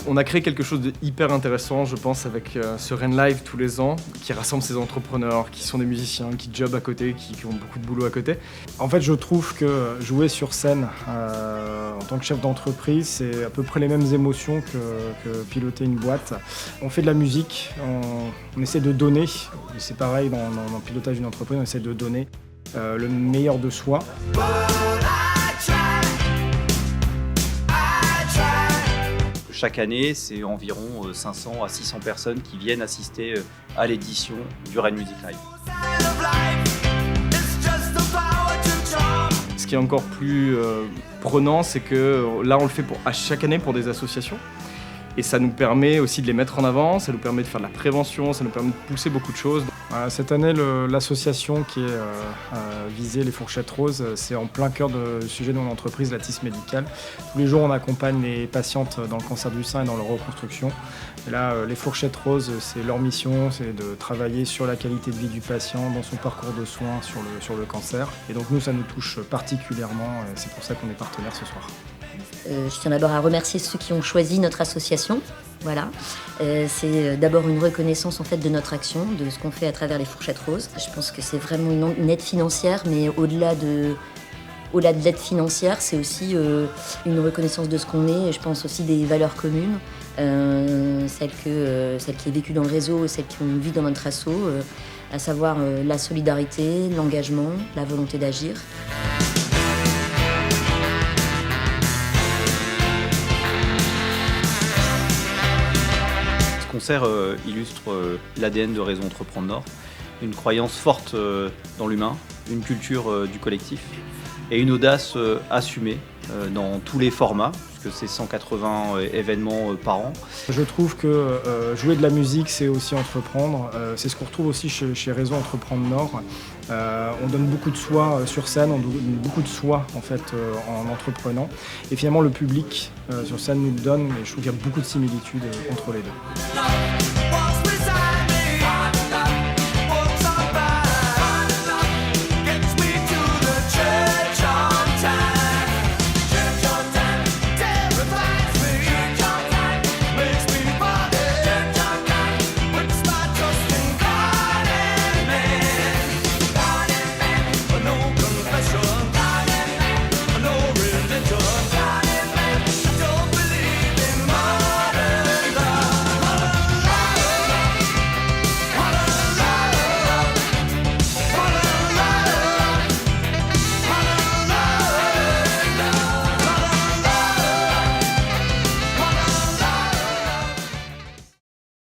On a créé quelque chose de hyper intéressant, je pense, avec ce Rennes Live tous les ans, qui rassemble ces entrepreneurs, qui sont des musiciens, qui jobent à côté, qui ont beaucoup de boulot à côté. En fait, je trouve que jouer sur scène en tant que chef d'entreprise, c'est à peu près les mêmes émotions que piloter une boîte. On fait de la musique, on essaie de donner, c'est pareil dans le pilotage d'une entreprise, on essaie de donner le meilleur de soi. Chaque année, c'est environ 500 à 600 personnes qui viennent assister à l'édition du Rennes Music Live. Ce qui est encore plus prenant, c'est que là, on le fait à chaque année pour des associations. Et ça nous permet aussi de les mettre en avant, ça nous permet de faire de la prévention, ça nous permet de pousser beaucoup de choses. Cette année, l'association qui est visée, les Fourchettes Roses, c'est en plein cœur du sujet de mon entreprise, la TIS médicale. Tous les jours, on accompagne les patientes dans le cancer du sein et dans leur reconstruction. Et là, les Fourchettes Roses, c'est leur mission, c'est de travailler sur la qualité de vie du patient, dans son parcours de soins sur le cancer. Et donc nous, ça nous touche particulièrement, et c'est pour ça qu'on est partenaire ce soir. Je tiens d'abord à remercier ceux qui ont choisi notre association. Voilà. C'est d'abord une reconnaissance en fait de notre action, de ce qu'on fait à travers les Fourchettes Roses. Je pense que c'est vraiment une aide financière, mais au-delà de l'aide financière, c'est aussi une reconnaissance de ce qu'on est, et je pense aussi des valeurs communes, celles qui est vécue dans le réseau et celles qui ont vie dans notre asso, à savoir la solidarité, l'engagement, la volonté d'agir. Ce concert illustre l'ADN de Réseau Entreprendre Nord, une croyance forte dans l'humain, une culture du collectif et une audace assumée dans tous les formats, puisque c'est 180 événements par an. Je trouve que jouer de la musique, c'est aussi entreprendre. C'est ce qu'on retrouve aussi chez Réseau Entreprendre Nord. On donne beaucoup de soi sur scène, on donne beaucoup de soi en fait en entreprenant. Et finalement, le public sur scène nous le donne, et je trouve qu'il y a beaucoup de similitudes entre les deux.